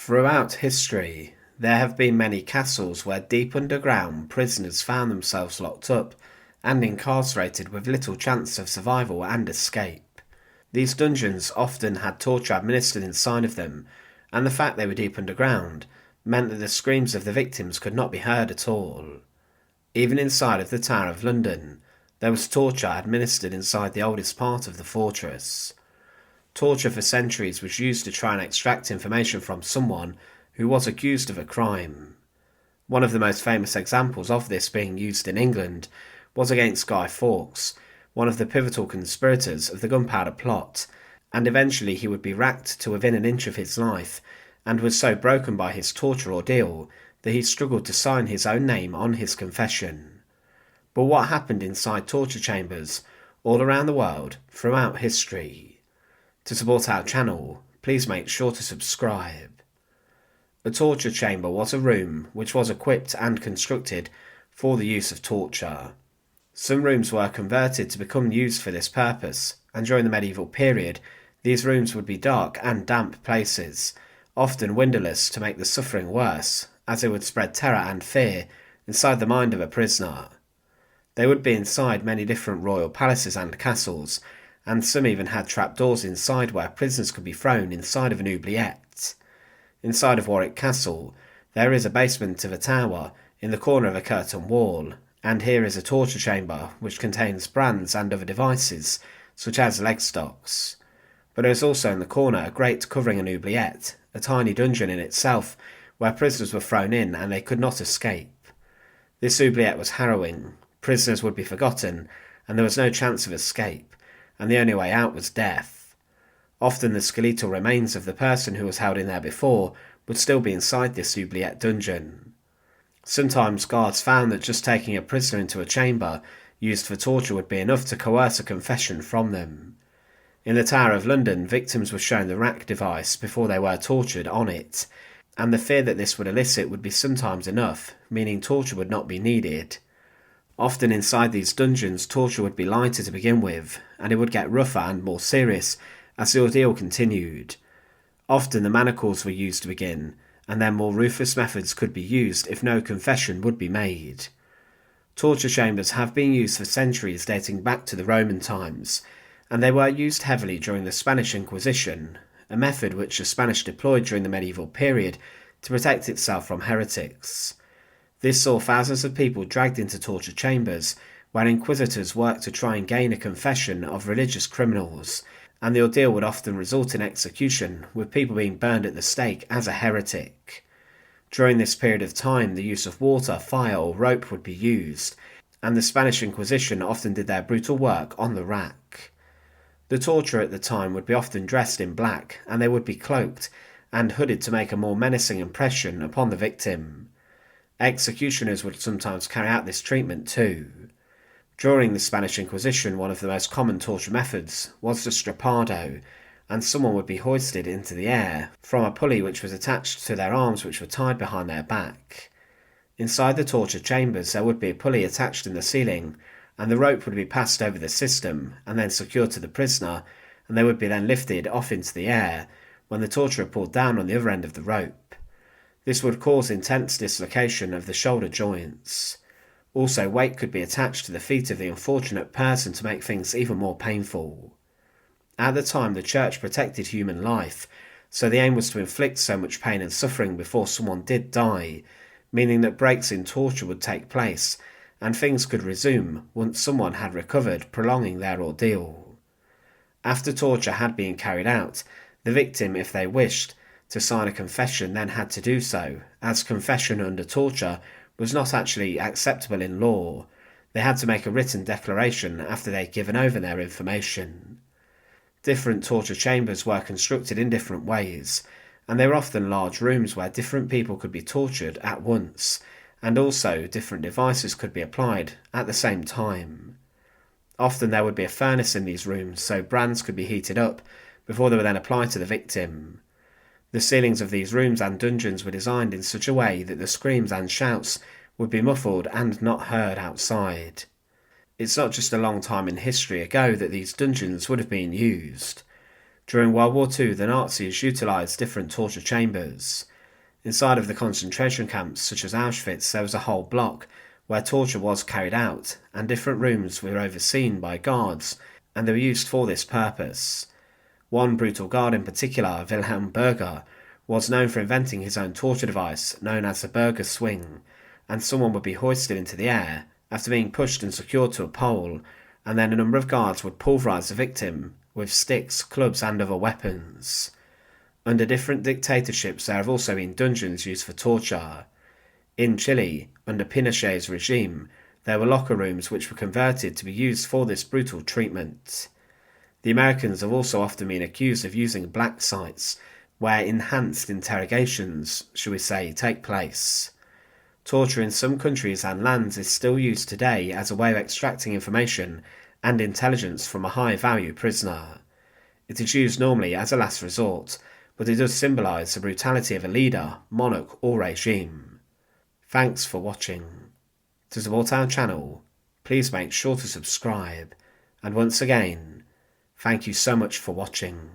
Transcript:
Throughout history, there have been many castles where deep underground prisoners found themselves locked up and incarcerated with little chance of survival and escape. These dungeons often had torture administered inside of them, and the fact they were deep underground meant that the screams of the victims could not be heard at all. Even inside of the Tower of London, there was torture administered inside the oldest part of the fortress. Torture for centuries was used to try and extract information from someone who was accused of a crime. One of the most famous examples of this being used in England was against Guy Fawkes, one of the pivotal conspirators of the Gunpowder Plot, and eventually he would be racked to within an inch of his life, and was so broken by his torture ordeal that he struggled to sign his own name on his confession. But what happened inside torture chambers all around the world throughout history? To support our channel, please make sure to subscribe. A torture chamber was a room which was equipped and constructed for the use of torture. Some rooms were converted to become used for this purpose, and during the medieval period, these rooms would be dark and damp places, often windowless to make the suffering worse, as it would spread terror and fear inside the mind of a prisoner. They would be inside many different royal palaces and castles, and some even had trapdoors inside where prisoners could be thrown inside of an oubliette. Inside of Warwick Castle, there is a basement of a tower in the corner of a curtain wall, and here is a torture chamber which contains brands and other devices, such as leg stocks. But there is also in the corner a grate covering an oubliette, a tiny dungeon in itself, where prisoners were thrown in and they could not escape. This oubliette was harrowing. Prisoners would be forgotten, and there was no chance of escape, and the only way out was death. Often the skeletal remains of the person who was held in there before would still be inside this oubliette dungeon. Sometimes guards found that just taking a prisoner into a chamber used for torture would be enough to coerce a confession from them. In the Tower of London, victims were shown the rack device before they were tortured on it, and the fear that this would elicit would be sometimes enough, meaning torture would not be needed. Often inside these dungeons, torture would be lighter to begin with, and it would get rougher and more serious as the ordeal continued. Often the manacles were used to begin, and then more ruthless methods could be used if no confession would be made. Torture chambers have been used for centuries dating back to the Roman times, and they were used heavily during the Spanish Inquisition, a method which the Spanish deployed during the medieval period to protect itself from heretics. This saw thousands of people dragged into torture chambers, where inquisitors worked to try and gain a confession of religious criminals, and the ordeal would often result in execution, with people being burned at the stake as a heretic. During this period of time, the use of water, fire or rope would be used, and the Spanish Inquisition often did their brutal work on the rack. The torturer at the time would be often dressed in black, and they would be cloaked and hooded to make a more menacing impression upon the victim. Executioners would sometimes carry out this treatment too. During the Spanish Inquisition, one of the most common torture methods was the strapado, and someone would be hoisted into the air from a pulley which was attached to their arms, which were tied behind their back. Inside the torture chambers there would be a pulley attached in the ceiling, and the rope would be passed over the system and then secured to the prisoner, and they would be then lifted off into the air when the torturer pulled down on the other end of the rope. This would cause intense dislocation of the shoulder joints. Also, weight could be attached to the feet of the unfortunate person to make things even more painful. At the time, the church protected human life, so the aim was to inflict so much pain and suffering before someone did die, meaning that breaks in torture would take place, and things could resume once someone had recovered, prolonging their ordeal. After torture had been carried out, the victim, if they wished to sign a confession, then had to do so, as confession under torture was not actually acceptable in law. They had to make a written declaration after they'd given over their information. Different torture chambers were constructed in different ways, and they were often large rooms where different people could be tortured at once, and also different devices could be applied at the same time. Often there would be a furnace in these rooms, so brands could be heated up before they were then applied to the victim. The ceilings of these rooms and dungeons were designed in such a way that the screams and shouts would be muffled and not heard outside. It's not just a long time in history ago that these dungeons would have been used. During World War II, the Nazis utilised different torture chambers. Inside of the concentration camps such as Auschwitz, there was a whole block where torture was carried out, and different rooms were overseen by guards, and they were used for this purpose. One brutal guard in particular, Wilhelm Berger, was known for inventing his own torture device known as the Berger swing, and someone would be hoisted into the air after being pushed and secured to a pole, and then a number of guards would pulverise the victim with sticks, clubs and other weapons. Under different dictatorships there have also been dungeons used for torture. In Chile, under Pinochet's regime, there were locker rooms which were converted to be used for this brutal treatment. The Americans have also often been accused of using black sites, where enhanced interrogations, shall we say, take place. Torture in some countries and lands is still used today as a way of extracting information and intelligence from a high-value prisoner. It is used normally as a last resort, but it does symbolise the brutality of a leader, monarch or regime. Thanks for watching. To support our channel, please make sure to subscribe, and once again, thank you so much for watching.